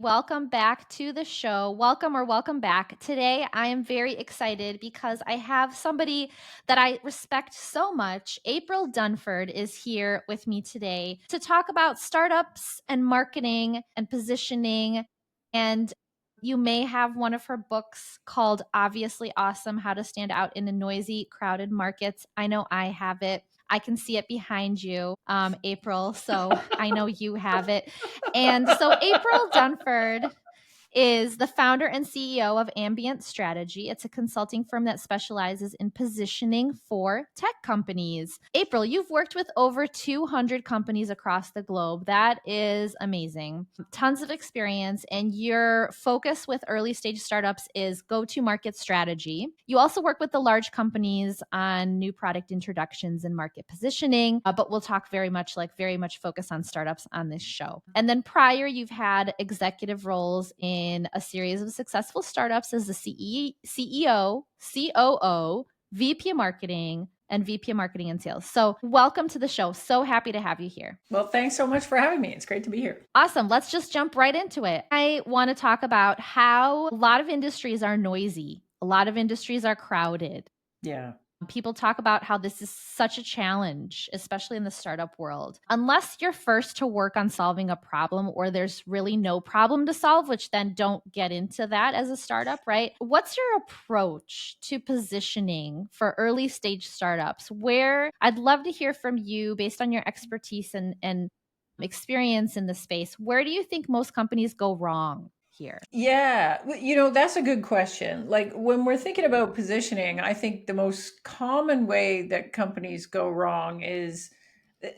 Welcome back to the show. Welcome back. Today, I am very excited because I have somebody that I respect so much. April Dunford is here with me today to talk about startups and marketing and positioning. And you may have one of her books called Obviously Awesome: How to Stand Out in a Noisy, Crowded Markets. I know I have it. I can see it behind you, April. So I know you have it. And so April Dunford is the founder and CEO of Ambient Strategy. It's a consulting firm that specializes in positioning for tech companies. April, you've worked with over 200 companies across the globe. That is amazing. Tons of experience, and your focus with early stage startups is go to market strategy. You also work with the large companies on new product introductions and market positioning, but we'll talk very much focus on startups on this show. And then prior, you've had executive roles in a series of successful startups as the CEO, COO, VP of Marketing, and VP of Marketing and Sales. So welcome to the show. So happy to have you here. Well, thanks so much for having me. It's great to be here. Awesome. Let's just jump right into it. I want to talk about how a lot of industries are noisy. A lot of industries are crowded. Yeah. People talk about how this is such a challenge, especially in the startup world. Unless you're first to work on solving a problem or there's really no problem to solve, which then don't get into that as a startup, right? What's your approach to positioning for early stage startups? Where I'd love to hear from you based on your expertise and experience in the space. Where do you think most companies go wrong here? Yeah. That's a good question. Like when we're thinking about positioning, I think the most common way that companies go wrong is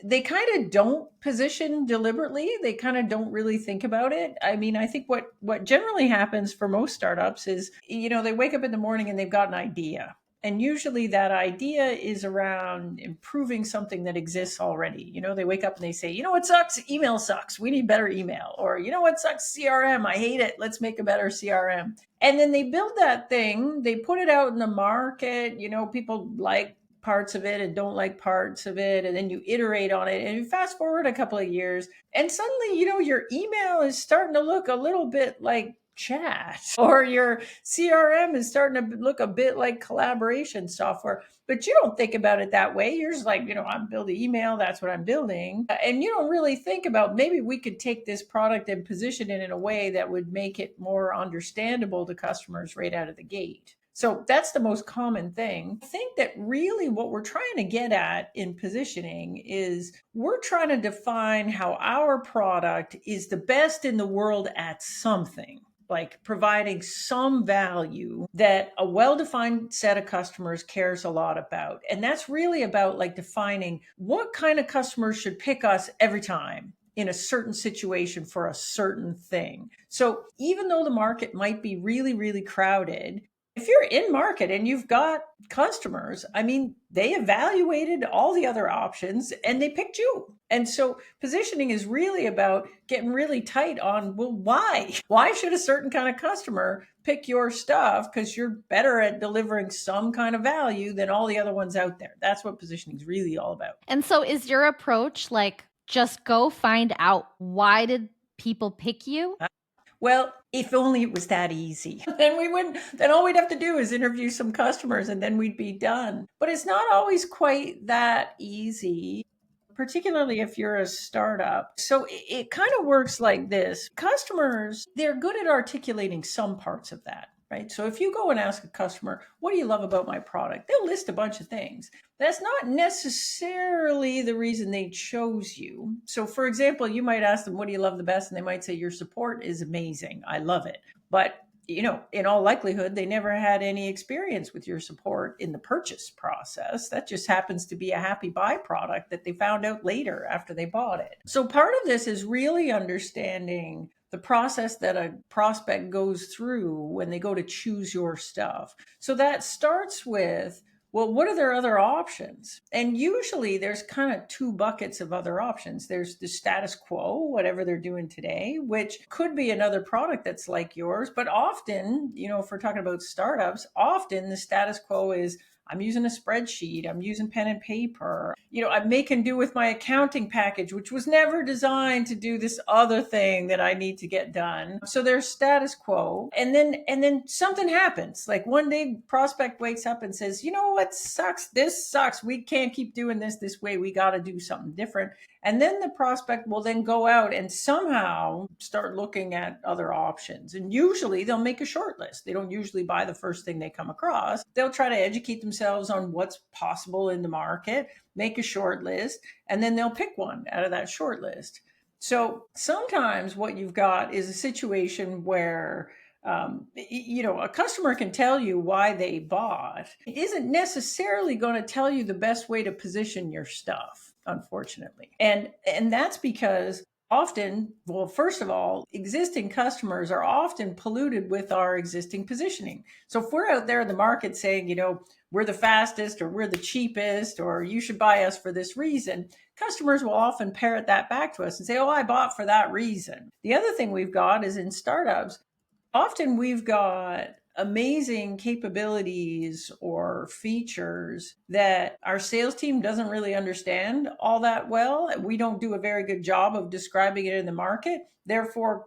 they kind of don't position deliberately. They kind of don't really think about it. I mean, I think what generally happens for most startups is, they wake up in the morning and they've got an idea. And usually that idea is around improving something that exists already. They wake up and they say, what sucks? Email sucks. We need better email. Or, what sucks? CRM. I hate it. Let's make a better CRM. And then they build that thing, they put it out in the market. People like parts of it and don't like parts of it. And then you iterate on it and you fast forward a couple of years. And suddenly, your email is starting to look a little bit like chat, or your CRM is starting to look a bit like collaboration software, but you don't think about it that way. You're just like, I'm building email. That's what I'm building. And you don't really think about maybe we could take this product and position it in a way that would make it more understandable to customers right out of the gate. So that's the most common thing. I think that really what we're trying to get at in positioning is we're trying to define how our product is the best in the world at something, like providing some value that a well-defined set of customers cares a lot about. And that's really about like defining what kind of customers should pick us every time in a certain situation for a certain thing. So even though the market might be really, really crowded, if you're in market and you've got customers, I mean, they evaluated all the other options and they picked you. And so positioning is really about getting really tight on, well, why? Why should a certain kind of customer pick your stuff? Because you're better at delivering some kind of value than all the other ones out there. That's what positioning is really all about. And so is your approach like just go find out why did people pick you? Well, if only it was that easy. Then all we'd have to do is interview some customers and then we'd be done. But it's not always quite that easy, particularly if you're a startup. So it kind of works like this. Customers, they're good at articulating some parts of that. Right. So if you go and ask a customer, what do you love about my product? They'll list a bunch of things. That's not necessarily the reason they chose you. So for example, you might ask them, what do you love the best? And they might say, your support is amazing. I love it. But in all likelihood, they never had any experience with your support in the purchase process. That just happens to be a happy byproduct that they found out later after they bought it. So part of this is really understanding the process that a prospect goes through when they go to choose your stuff. So that starts with, well, what are their other options? And usually there's kind of two buckets of other options. There's the status quo, whatever they're doing today, which could be another product that's like yours. But often, if we're talking about startups, often the status quo is, I'm using a spreadsheet, I'm using pen and paper. I'm making do with my accounting package, which was never designed to do this other thing that I need to get done. So there's status quo. And then something happens. Like one day prospect wakes up and says, "You know what sucks? This sucks. We can't keep doing this way. We got to do something different." And then the prospect will then go out and somehow start looking at other options. And usually they'll make a short list. They don't usually buy the first thing they come across. They'll try to educate themselves on what's possible in the market, make a short list, and then they'll pick one out of that short list. So sometimes what you've got is a situation where a customer can tell you why they bought. It isn't necessarily going to tell you the best way to position your stuff, unfortunately. And that's because often, well, first of all, existing customers are often polluted with our existing positioning. So if we're out there in the market saying, we're the fastest or we're the cheapest or you should buy us for this reason, customers will often parrot that back to us and say, "Oh, I bought for that reason." The other thing we've got is in startups, often we've got amazing capabilities or features that our sales team doesn't really understand all that well. We don't do a very good job of describing it in the market. Therefore,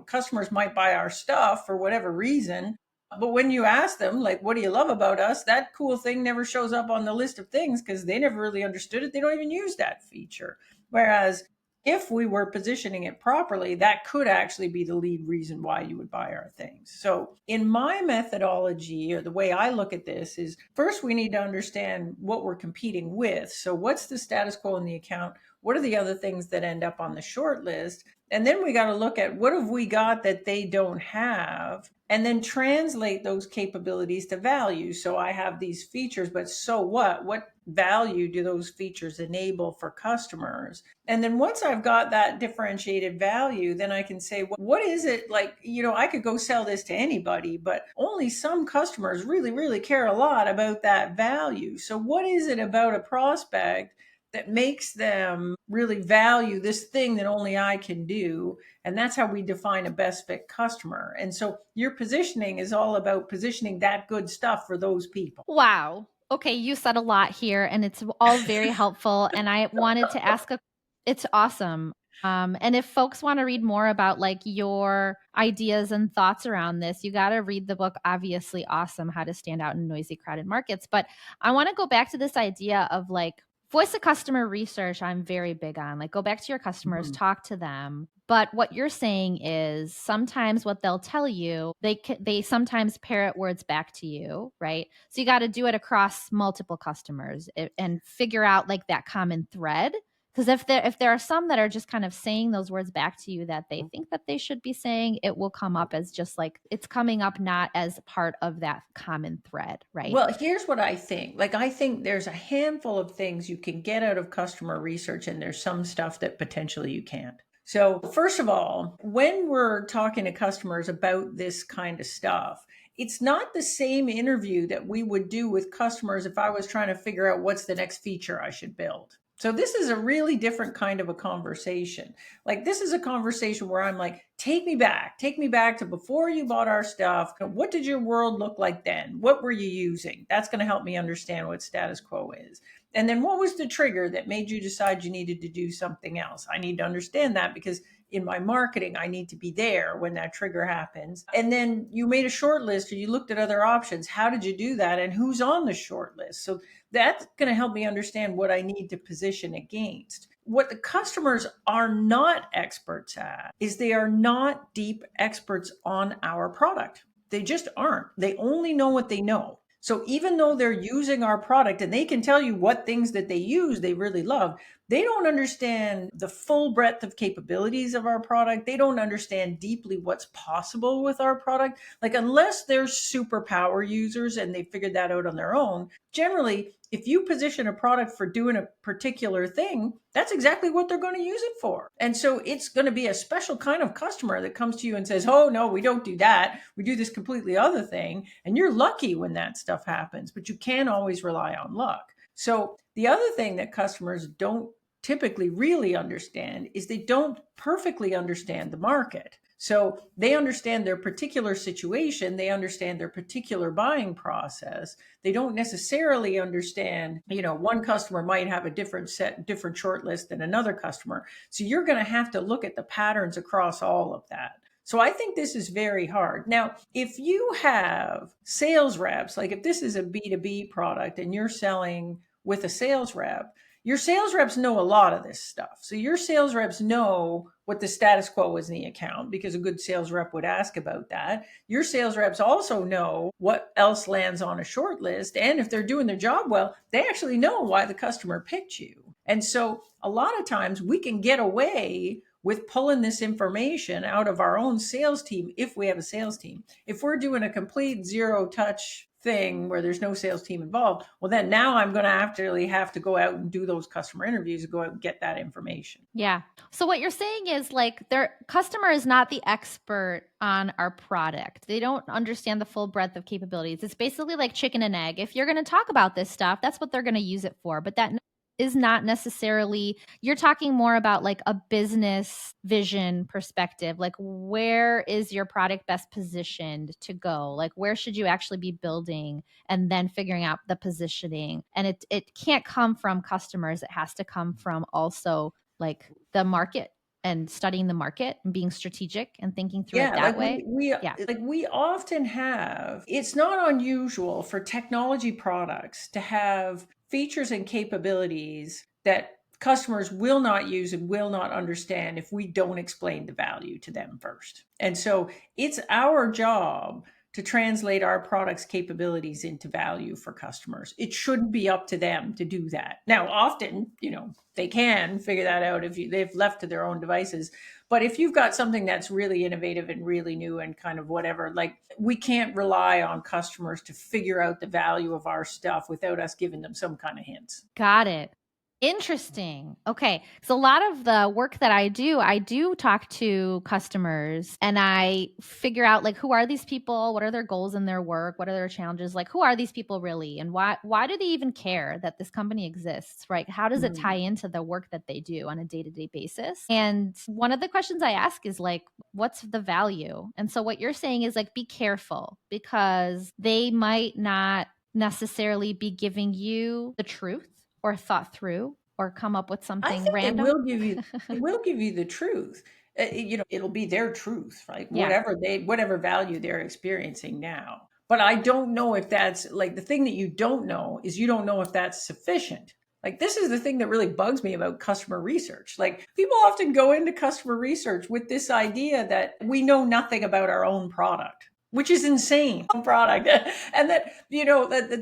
customers might buy our stuff for whatever reason. But when you ask them, like, "What do you love about us?" that cool thing never shows up on the list of things because they never really understood it. They don't even use that feature. Whereas if we were positioning it properly, that could actually be the lead reason why you would buy our things. So, in my methodology, or the way I look at this, is first we need to understand what we're competing with. So, what's the status quo in the account? What are the other things that end up on the short list? And then we got to look at what have we got that they don't have, and then translate those capabilities to value. So I have these features, but so what? What value do those features enable for customers? And then once I've got that differentiated value, then I can say, well, what is it like? I could go sell this to anybody, but only some customers really, really care a lot about that value. So what is it about a prospect that makes them really value this thing that only I can do? And that's how we define a best fit customer. And so your positioning is all about positioning that good stuff for those people. Wow. Okay, you said a lot here and it's all very helpful and I wanted to ask a it's awesome. And if folks want to read more about like your ideas and thoughts around this, you got to read the book Obviously Awesome: How to Stand Out in Noisy Crowded Markets. But I want to go back to this idea of like voice of customer research. I'm very big on like go back to your customers, Mhm. talk to them. But what you're saying is sometimes what they'll tell you, they sometimes parrot words back to you, right? So you got to do it across multiple customers and figure out like that common thread. Because if there are some that are just kind of saying those words back to you that they think that they should be saying, it will come up as just like it's coming up not as part of that common thread, right? Well, here's what I think. Like, I think there's a handful of things you can get out of customer research, and there's some stuff that potentially you can't. So, first of all, when we're talking to customers about this kind of stuff, it's not the same interview that we would do with customers if I was trying to figure out what's the next feature I should build. So, this is a really different kind of a conversation. Like, this is a conversation where I'm like, take me back to before you bought our stuff. What did your world look like then? What were you using? That's going to help me understand what status quo is. And then what was the trigger that made you decide you needed to do something else? I need to understand that because in my marketing, I need to be there when that trigger happens. And then you made a short list or you looked at other options. How did you do that? And who's on the short list? So that's going to help me understand what I need to position against. What the customers are not experts at is they are not deep experts on our product. They just aren't. They only know what they know. So even though they're using our product and they can tell you what things that they use they really love, they don't understand the full breadth of capabilities of our product. They don't understand deeply what's possible with our product. Like, unless they're superpower users and they figured that out on their own, generally, if you position a product for doing a particular thing, that's exactly what they're going to use it for. And so it's going to be a special kind of customer that comes to you and says, "Oh, no, we don't do that. We do this completely other thing." And you're lucky when that stuff happens, but you can't always rely on luck. So the other thing that customers don't typically really understand is they don't perfectly understand the market. So they understand their particular situation, they understand their particular buying process. They don't necessarily understand, one customer might have a different short list than another customer. So you're going to have to look at the patterns across all of that. So I think this is very hard. Now, if you have sales reps, like if this is a B2B product and you're selling with a sales rep, your sales reps know a lot of this stuff. So your sales reps know what the status quo is in the account because a good sales rep would ask about that. Your sales reps also know what else lands on a short list. And if they're doing their job well, they actually know why the customer picked you. And so a lot of times we can get away with pulling this information out of our own sales team if we have a sales team. If we're doing a complete zero touch thing where there's no sales team involved, well, then now I'm going to have to go out and do those customer interviews and go out and get that information. Yeah. So what you're saying is like their customer is not the expert on our product. They don't understand the full breadth of capabilities. It's basically like chicken and egg. If you're going to talk about this stuff, that's what they're going to use it for. But that is not necessarily, you're talking more about like a business vision perspective. Like where is your product best positioned to go? Like where should you actually be building and then figuring out the positioning? And it can't come from customers. It has to come from also like the market and studying the market and being strategic and thinking through it Yeah, that like way. Yeah. we often have, it's not unusual for technology products to have features and capabilities that customers will not use and will not understand if we don't explain the value to them first. And so it's our job to translate our product's capabilities into value for customers. It shouldn't be up to them to do that. Now, often, they can figure that out if they've left to their own devices. But if you've got something that's really innovative and really new and kind of whatever, like we can't rely on customers to figure out the value of our stuff without us giving them some kind of hints. Got it. Interesting. Okay. So a lot of the work that I do talk to customers and I figure out like who are these people? What are their goals in their work? What are their challenges? Like who are these people really? And why do they even care that this company exists? Right? How does it tie Mhm. into the work that they do on a day-to-day basis? And one of the questions I ask is like what's the value? And so what you're saying is like be careful because they might not necessarily be giving you the truth or thought through or come up with I something think random. they will give you the truth. It'll be their truth, right? Yeah. Whatever value they're experiencing now. But I don't know if that's like the thing that you don't know is you don't know if that's sufficient. Like this is the thing that really bugs me about customer research. Like people often go into customer research with this idea that we know nothing about our own product, which is insane product. And that,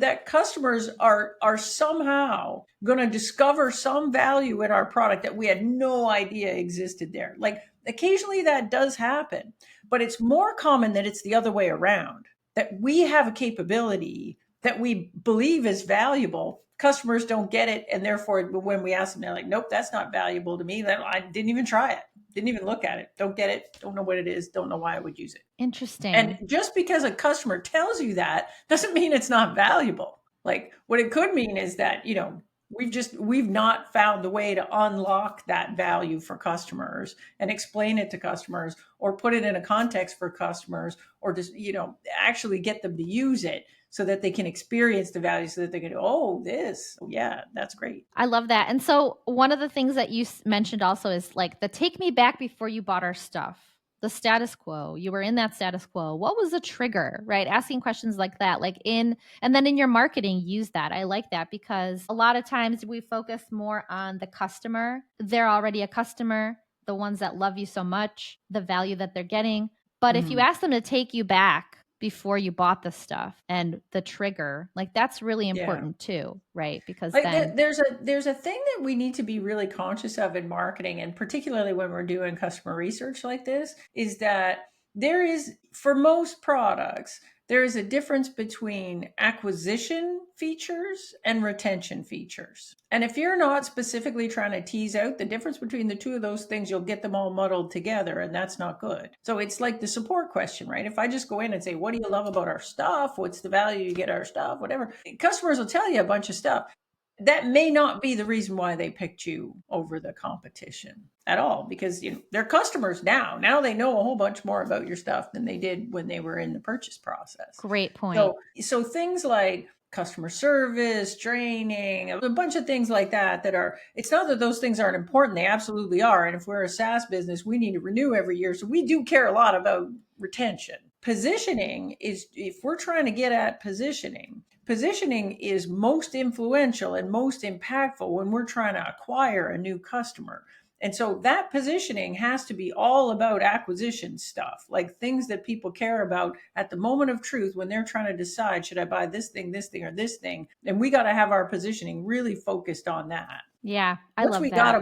that customers are somehow going to discover some value in our product that we had no idea existed there. Like occasionally that does happen, but it's more common that it's the other way around, that we have a capability that we believe is valuable. Customers don't get it. And therefore, when we ask them, they're like, nope, that's not valuable to me. Then I didn't even try it. Didn't even look at it. Don't get it. Don't know what it is. Don't know why I would use it. And Interesting. just because a customer tells you that doesn't mean it's not valuable. Like what it could mean is that, we've not found the way to unlock that value for customers and explain it to customers or put it in a context for customers or just, actually get them to use it so that they can experience the value so that they can, oh, this, yeah, that's great. I love that. And so one of the things that you mentioned also is like the take me back before you bought our stuff. The status quo. You were in that status quo. What was the trigger, right? Asking questions like that, and then in your marketing, use that. I like that because a lot of times we focus more on the customer. They're already a customer, the ones that love you so much, the value that they're getting. But if you Mhm. ask them to take you back before you bought the stuff and the trigger, like that's really Yeah. important too, right? Because Like then there's a thing that we need to be really conscious of in marketing, and particularly when we're doing customer research like this, is that there is, for most products, there is a difference between acquisition features and retention features. And if you're not specifically trying to tease out the difference between the two of those things, you'll get them all muddled together, and that's not good. So it's like the support question, right? If I just go in and say, what do you love about our stuff? What's the value you get our stuff? Whatever. Customers will tell you a bunch of stuff. that may not be the reason why they picked you over the competition at all, because they're customers now. Now they know a whole bunch more about your stuff than they did when they were in the purchase process. Great point. So things like customer service, training, a bunch of things like that it's not that those things aren't important. They absolutely are. And if we're a SaaS business, we need to renew every year. So we do care a lot about retention. Positioning is, if we're trying to get at positioning is most influential and most impactful when we're trying to acquire a new customer. And so that positioning has to be all about acquisition stuff, like things that people care about at the moment of truth when they're trying to decide, should I buy this thing, or this thing? And we got to have our positioning really focused on that. Yeah, I Once love we got that.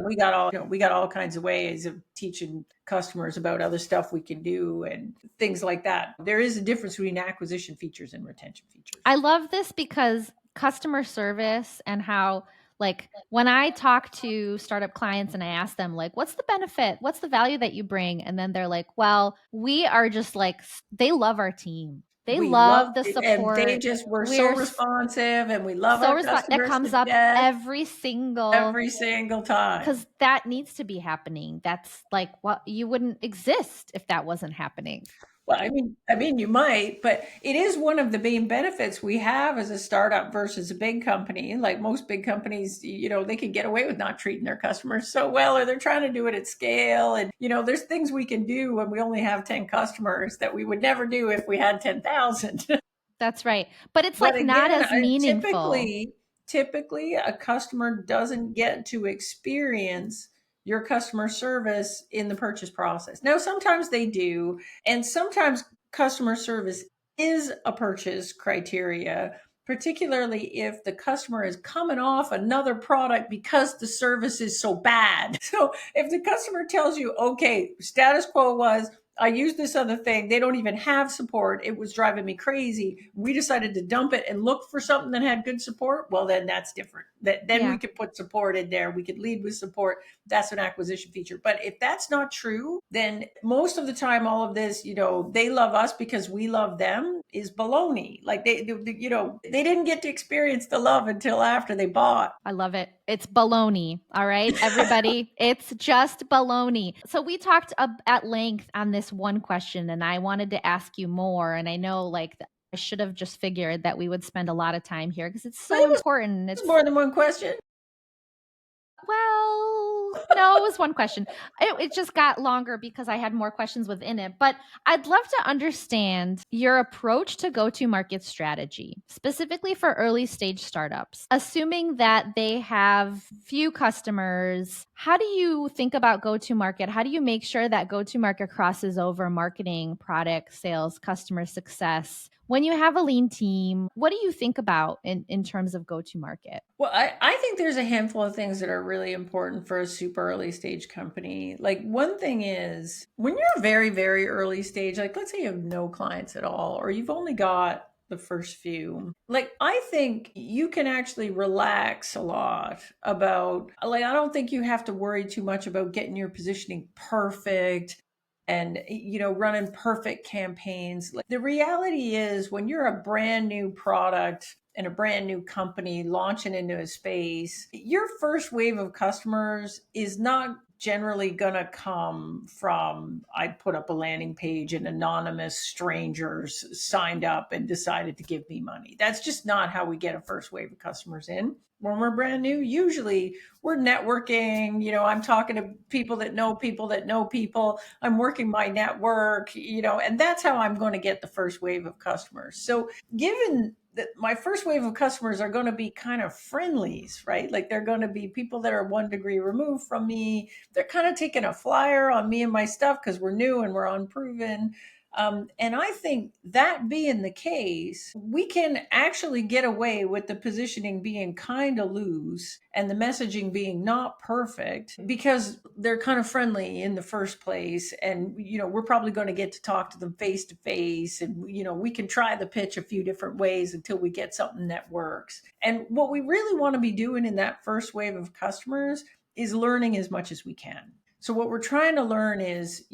them, we got all kinds of ways of teaching customers about other stuff we can do and things like that. There is a difference between acquisition features and retention features. I love this because customer service and how, like, when I talk to startup clients and I ask them, like, what's the benefit? What's the value that you bring? And then they're like, well, we are just like, they love our team. They We love love the it, and they support. just were so We're responsive, and we love so our that customers to comes up death every single, every single time. because that needs to be happening. That's like, what, you wouldn't exist if that wasn't happening. Well, I mean, you might, but it is one of the main benefits we have as a startup versus a big company. Like most big companies, they can get away with not treating their customers so well, or they're trying to do it at scale. And, there's things we can do when we only have 10 customers that we would never do if we had 10,000. That's right. But it's But like not again, as meaningful. typically a customer doesn't get to experience your customer service in the purchase process. Now, sometimes they do, and sometimes customer service is a purchase criteria, particularly if the customer is coming off another product because the service is so bad. So if the customer tells you, okay, status quo was, I used this other thing. They don't even have support. It was driving me crazy. We decided to dump it and look for something that had good support. Well, then that's different. Then we Yeah, could put support in there. We could lead with support. That's an acquisition feature. But if that's not true, then most of the time, all of this, they love us because we love them, is baloney. Like they didn't get to experience the love until after they bought. I love it. It's baloney. All right, everybody. It's just baloney. So we talked at length on this one question, and I wanted to ask you more. And I know, like, I should have just figured that we would spend a lot of time here because it's But so it important. was It's, more than one question. well, no, it was one question. It just got longer because I had more questions within it. But I'd love to understand your approach to go to market strategy, specifically for early stage startups. Assuming that they have few customers, how do you think about go to market? How do you make sure that go to market crosses over marketing, product, sales, customer success? When you have a lean team, what do you think about in terms of go to market? Well, I think there's a handful of things that are really important for a super early stage company. Like one thing is when you're very, very early stage, like let's say you have no clients at all, or you've only got the first few, like I think you can actually relax a lot about, like, I don't think you have to worry too much about getting your positioning perfect and running perfect campaigns. Like the reality is when you're a brand new product and a brand new company launching into a space, your first wave of customers is not generally going to come from, I put up a landing page and anonymous strangers signed up and decided to give me money. That's just not how we get a first wave of customers in. When we're brand new, usually we're networking. I'm talking to people that know people that know people. I'm working my network, and that's how I'm going to get the first wave of customers. So given that my first wave of customers are going to be kind of friendlies, right? Like they're going to be people that are 1 degree removed from me. They're kind of taking a flyer on me and my stuff because we're new and we're unproven. And I think that being the case, we can actually get away with the positioning being kind of loose and the messaging being not perfect because they're kind of friendly in the first place. And, we're probably going to get to talk to them face to face. And, we can try the pitch a few different ways until we get something that works. And what we really want to be doing in that first wave of customers is learning as much as we can. So what we're trying to learn is,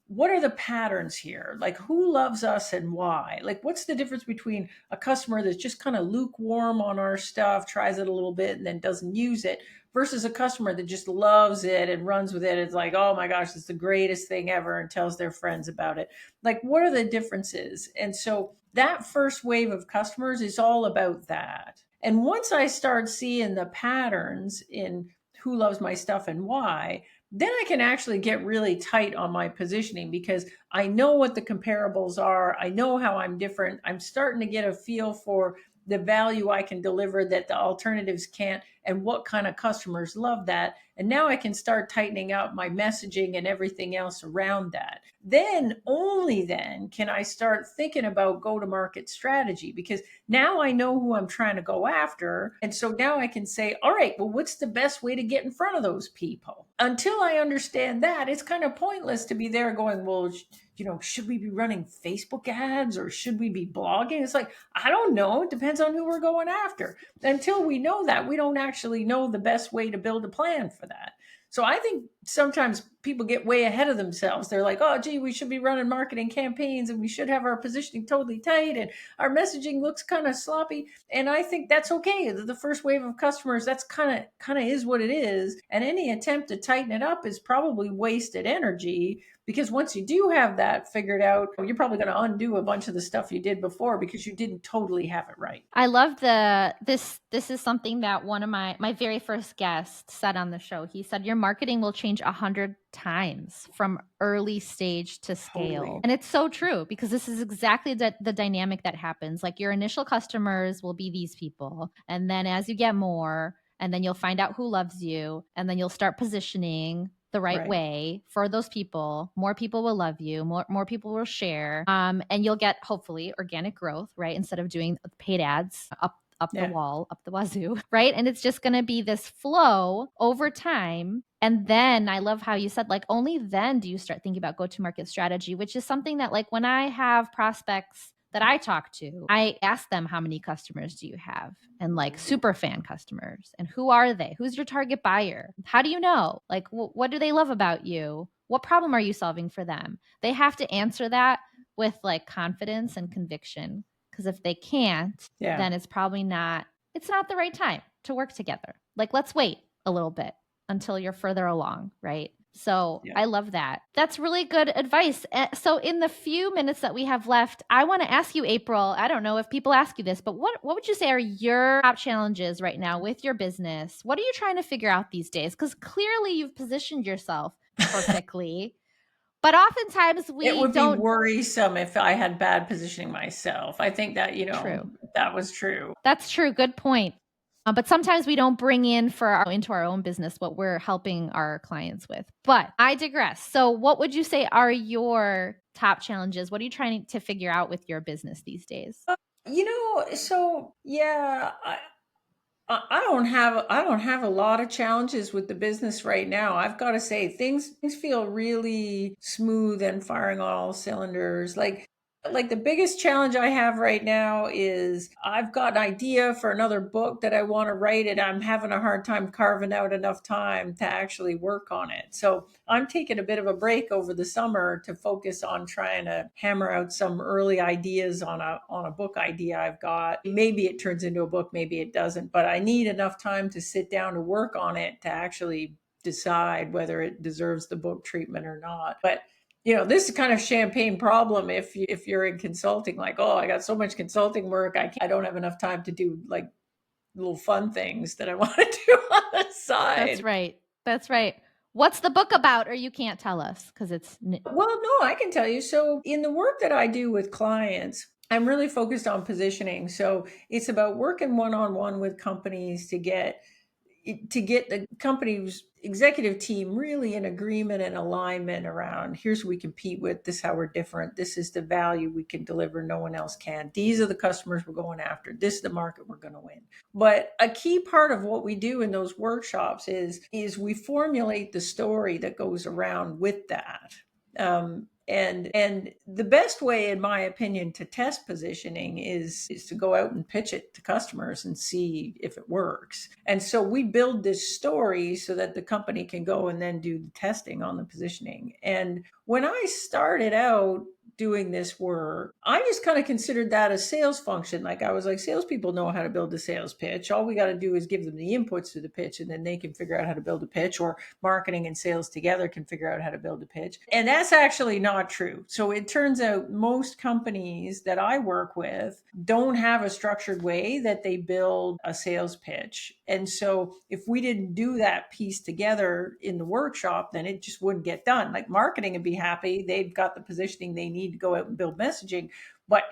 what are the patterns here? Like who loves us and why? Like what's the difference between a customer that's just kind of lukewarm on our stuff, tries it a little bit and then doesn't use it versus a customer that just loves it and runs with it. It's like, "Oh my gosh, it's the greatest thing ever," and tells their friends about it. Like what are the differences? And so that first wave of customers is all about that. And once I start seeing the patterns in who loves my stuff and why, then I can actually get really tight on my positioning because I know what the comparables are. I know how I'm different. I'm starting to get a feel for the value I can deliver that the alternatives can't and what kind of customers love that. And now I can start tightening up my messaging and everything else around that. Then, only then, can I start thinking about go to market strategy because now I know who I'm trying to go after. And so now I can say, all right, well, what's the best way to get in front of those people? Until I understand that, it's kind of pointless to be there going, well, should we be running Facebook ads or should we be blogging? It's like, I don't know. It depends on who we're going after. Until we know that, we don't actually know the best way to build a plan for that. So I think sometimes people get way ahead of themselves. They're like, oh, gee, we should be running marketing campaigns and we should have our positioning totally tight and our messaging looks kind of sloppy. And I think that's okay. The first wave of customers, that's kind of is what it is. And any attempt to tighten it up is probably wasted energy because once you do have that figured out, you're probably going to undo a bunch of the stuff you did before because you didn't totally have it right. I love this is something that one of my very first guests said on the show. He said your marketing will change 100 times from early stage to scale. Totally. And it's so true because this is exactly the dynamic that happens. Like your initial customers will be these people. And then as you get more, and then you'll find out who loves you, and then you'll start positioning the right Right. way for those people. More people will love you, more people will share, and you'll get hopefully organic growth, right? Instead of doing paid ads up the Yeah. wall, up the wazoo, right? And it's just going to be this flow over time. And then I love how you said, like, only then do you start thinking about go to market strategy, which is something that, like, when I have prospects that I talk to, I ask them, how many customers do you have? And like super fan customers. And who are they? Who's your target buyer? How do you know? Like, what do they love about you? What problem are you solving for them? They have to answer that with like confidence and conviction. Because if they can't, Yeah. then it's not the right time to work together. Like, let's wait a little bit until you're further along, right? So Yeah. I love that. That's really good advice. So in the few minutes that we have left, I want to ask you, April, I don't know if people ask you this, but what would you say are your top challenges right now with your business? What are you trying to figure out these days? Because clearly you've positioned yourself perfectly, but oftentimes It we would be don't. worrisome if I had bad positioning myself. I think that, True. that was true. That's true. Good point. But sometimes we don't bring in into our own business what we're helping our clients with. But I digress. So, what would you say are your top challenges? What are you trying to figure out with your business these days? So yeah, I don't have a lot of challenges with the business right now. I've got to say things feel really smooth and firing on all cylinders. Like the biggest challenge I have right now is I've got an idea for another book that I want to write and I'm having a hard time carving out enough time to actually work on it. So I'm taking a bit of a break over the summer to focus on trying to hammer out some early ideas on a book idea I've got. Maybe it turns into a book, maybe it doesn't, but I need enough time to sit down to work on it to actually decide whether it deserves the book treatment or not. But this is kind of champagne problem if you're in consulting, like, oh, I got so much consulting work, I don't have enough time to do like little fun things that I want to do on the That's side. right. That's right. What's the book about? Or you can't tell us because it's. Well, no, I can tell you. So, in the work that I do with clients, I'm really focused on positioning. So, it's about working one on one with companies to get the company's executive team really in agreement and alignment around here's what we compete with, this is how we're different, this is the value we can deliver no one else can, these are the customers we're going after, this is the market we're going to win. But a key part of what we do in those workshops is we formulate the story that goes around with that. And the best way, in my opinion, to test positioning is to go out and pitch it to customers and see if it works. And so we build this story so that the company can go and then do the testing on the positioning. And when I started out doing this work, I just kind of considered that a sales function. Like I was like, salespeople know how to build a sales pitch. All we got to do is give them the inputs to the pitch, and then they can figure out how to build a pitch, or marketing and sales together can figure out how to build a pitch. And that's actually not true. So it turns out most companies that I work with don't have a structured way that they build a sales pitch. And so if we didn't do that piece together in the workshop, then it just wouldn't get done. Like marketing would be happy. They've got the positioning they need to go out and build messaging. But,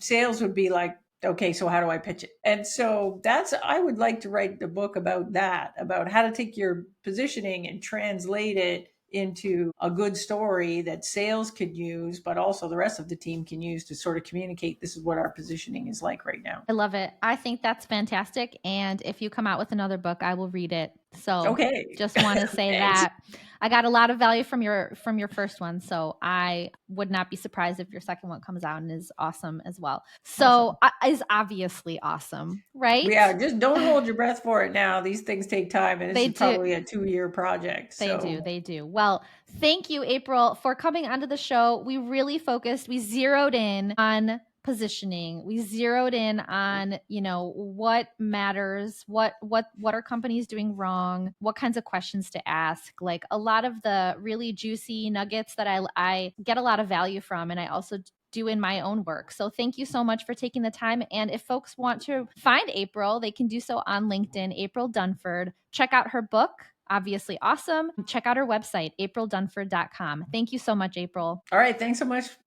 sales would be like, okay, so how do I pitch it? And so I would like to write the book about that, about how to take your positioning and translate it into a good story that sales could use, but also the rest of the team can use to sort of communicate this is what our positioning is like right now. I love it. I think that's fantastic. And if you come out with another book, I will read it. So Okay. just want to say Thanks. that I got a lot of value from your first one. So I would not be surprised if your second one comes out and is awesome as well. So Awesome. is obviously awesome, right? Yeah, just don't hold your breath for it now. These things take time, and this They is do. probably a 2-year project. They do. So, They do. Well, thank you, April, for coming onto the show. We really focused, we zeroed in on positioning. We zeroed in on, what matters, what are companies doing wrong, what kinds of questions to ask. Like a lot of the really juicy nuggets that I get a lot of value from, and I also do in my own work. So thank you so much for taking the time. And if folks want to find April, they can do so on LinkedIn, April Dunford. Check out her book, obviously awesome. Check out her website, aprildunford.com. Thank you so much, April. all right. Thanks so much